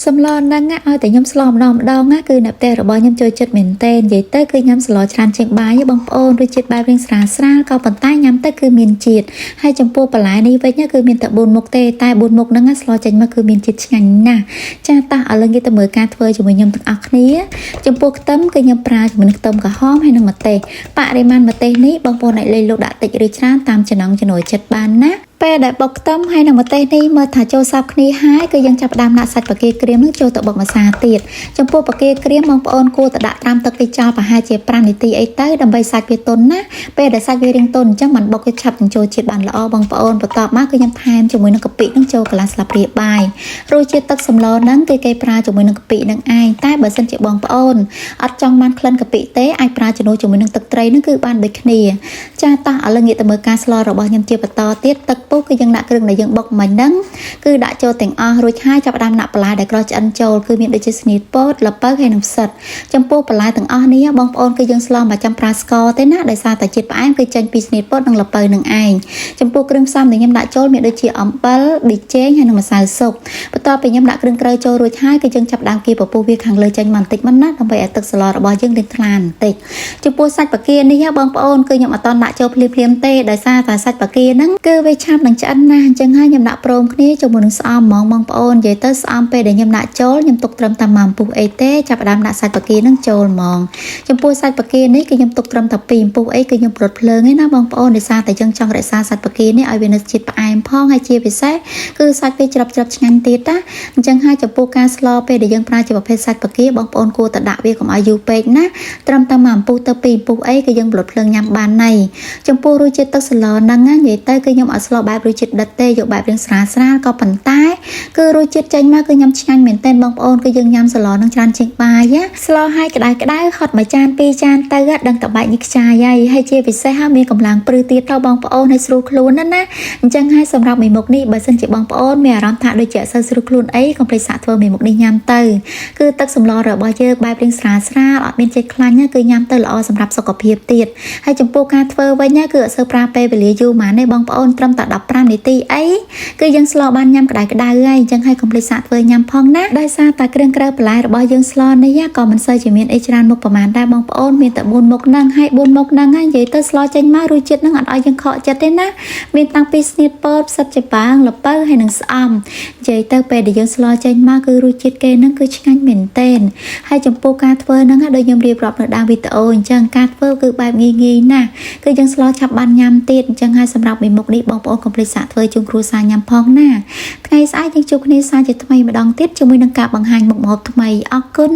សំឡហ្នឹងឲ្យតែខ្ញុំស្លម្ដងគឺអ្នកផ្ទះរបស់ខ្ញុំចូលចិត្តមែនតើនិយាយទៅគឺខ្ញុំស្លច្រើនជាងបាយបងប្អូនរសជាតិបែបរៀងស្រាលក៏ប៉ុន្តែញ៉ាំទៅគឺមានជាតិហើយចំពោះបន្លែនេះវិញគឺមានតែ4មុខទេតែ4មុខហ្នឹងស្លចេញមកគឺមានជាតិឆ្ងាញ់ណាស់ចាតោះឥឡូវkitaមើលការធ្វើជាមួយខ្ញុំទាំងអស់គ្នាចំពោះខ្ទឹមគឺខ្ញុំប្រើជាមួយនឹងខ្ទឹមក្រហមហើយនិងម្ទេសបរិមាណម្ទេសនេះបងប្អូនអាចលេខលោកដាក់តិចឬច្រើនតាមចំណង់ចំណូលចិត្តបានណាពេលដែលបុកខ្ទឹមហើយនិងម្ទេសនេះមើលថាចូលសព្វគ្នាហើយគឺយើងចាប់ផ្ដើមដាក់សាច់បកាក្រៀមនឹងចូលទៅបុកម្សៅទៀតចំពោះបកាក្រៀមបងប្អូនគួរតែដាក់ត្រាំទឹកវាចោលប្រហែលជា5នាទីអីទៅដើម្បីសាច់វាទន់ណាពេលដែលសាច់វារាងទន់អញ្ចឹងมันបុកវាឆាប់ចូលជាតិបានល្អបងប្អូនបន្ទាប់មកគឺខ្ញុំថែមជាមួយនឹងកាពិនឹងចូលកន្លះស្លាបព្រាបាយរសជាតិទឹកសម្លហ្នឹងគឺគេប្រើជាមួយនឹងកាពិនឹងឯងតែបើសិនជាបងប្អូនអត់ចង់បានក្លិនកាពិទេអាចប្រើជាមួយនឹងទឹកត្រីនឹងគឺបានដូចគ្នាចាតោះឥឡូវងាកទៅមើលការស្លរបស់ខ្ញុំជាបន្តទៀតទឹកគឺយើងដាក់គ្រឿងដែលយើងបុកមិញហ្នឹងគឺដាក់ចូលទាំងអស់រួចហើយចាប់ផ្ដើមដាក់បន្លែដែលក្រោះឆ្អិនចូលគឺមានដូចជាស្នីតពោតល្ពៅហើយនិងផ្សិតចំពោះបន្លែទាំងអស់នេះបងប្អូនគឺយើងស្លមិនចាំប្រើស្ករទេណាដោយសារតែជាតិផ្អែមគឺចេញពីស្នីតពោតនិងល្ពៅនឹងឯងចំពោះគ្រឿងផ្សំដែលខ្ញុំដាក់ចូលមានដូចជាអំបិលប៊ីចេងហើយនិងម្សៅស៊ុបបន្ទាប់ពីខ្ញុំដាក់គ្រឿងក្រូចចូលរួចហើយគឺយើងចាប់ផ្ដើមគៀបពពុះវាខាងលើចេញបន្តិចមិនណាដើម្បីឲ្យទឹកស្លរបស់យើងលេងថ្លាបន្តិចចំពោះសាច់បកានេះបងប្អូនគឺខ្ញុំអត់តន់ដាក់ចូលភ្លាមទេដោយសារតែសាច់បកាហ្នឹងគឺវាឆាប់នឹងឆ្អិនណាស់អញ្ចឹងហើយខ្ញុំដាក់ព្រមគ្នាជាមួយនឹងស្អំហ្មងបងប្អូននិយាយទៅស្អំពេលដែលខ្ញុំដាក់ចូលខ្ញុំទុកត្រឹមតែ1ពុះអីទេចាប់ផ្ដើមដាក់សាច់បកានឹងចូលហ្មងចំពោះសាច់បកានេះគឺខ្ញុំទុកត្រឹមតែ2ពុះអីគឺខ្ញុំប្រត់ភ្លើងឯណាបងប្អូនដោយសារតែយើងចង់រក្សាសាច់បកានេះឲ្យវានៅជាតិផ្អែមផងហើយជាពិសេសគឺសាច់វាច្រាប់ឆ្ងាញ់ទៀតណាអញ្ចឹងហើយចំពោះការស្លពេលដែលយើងប្រើជាប្រភេទសាច់បកាបងប្អូនគួរតែដាក់វាកុំឲ្យយូរពេកណាត្រឹមតែ1ពុះទៅ2ពុះអីគឺយើងប្រត់ភ្លើងញ៉ាំបានណៃចំពោះរសជាតិទឹកស្លហ្នឹងនិយាយទៅគឺខ្ញុំអត់ស្លបែបរសជាតិដិតទេយកបែបរៀងស្រាលក៏ប៉ុន្តែគឺរសជាតិចេញមកគឺញ៉ាំឆ្ងាញ់មែនទែនបងប្អូនគឺយើងញ៉ាំស្លនឹងច្រើនជាងបាយស្លឲ្យក្តៅហត់មួយចាន2ចានទៅដឹងតែបាច់នេះខ្ចាយហើយជាពិសេសហើយមានកម្លាំងព្រឺទៀតទៅបងប្អូនឲ្យស្រួលខ្លួនណាអញ្ចឹងហើយសម្រាប់មេមុខនេះបើសិនជាបងប្អូនមានអារម្មណ៍ថាដូចជាអត់សូវស្រួលខ្លួនអីកុំភ្លេចសាកធ្វើមេមុខនេះញ៉ាំទៅគឺទឹកសម្លរបស់យើងបែបរៀងស្រាលអត់មានជាតិខ្លាញ់គឺញ៉ាំទៅល្អសម្រាប់សុខភាពទៀតហើយចំពោះការធ្វើវិញគឺអត់សូវប្រើពេលវេលាយូរម៉ានទេបងប្អូនត្រឹមតែ15នាទីអីគឺយើងស្លបានញ៉ាំក្តៅហើយអញ្ចឹងហើយកុំភ្លេចសាកធ្វើញ៉ាំផងណាដោយសារតែគ្រឿងក្រៅបន្លែរបស់យើងស្លនេះក៏មិនសូវជាមានអីច្រើនមុខប្រហែលដែរបងប្អូនមានតែ4មុខហ្នឹងហើយ4មុខហ្នឹងនិយាយទៅស្លចេញមករសជាតិហ្នឹងអត់ឲ្យយើងខកចិត្តទេណាមានតាំងពីស្នៀតពោតផ្សិតចំបើងល្ពៅហើយនិងស្អំនិយាយទៅពេលដែលយើងស្លចេញមកគឺរសជាតិគេហ្នឹងគឺឆ្ងាញ់មែនទែនហើយចំពោះការធ្វើហ្នឹងដូចខ្ញុំរៀបរាប់នៅដើមវីដេអូអញ្ចឹងការធ្វើគឺបែបងាយណាស់គឺយើងស្លឆាប់បានញ៉ាំទៀតអញ្ចឹងហើយសម្រាប់មេមុខនេះបងប្អូនកុំភ្លេចសាកធ្វើជូនគ្រួសារញ៉ាំផងណាថ្ងៃស្អែកយើងជួបគ្នាសាជាថ្មីម្ដងទៀតជាមួយនឹងការបង្ហាញមុខម្ហូបថ្មីអរគុណ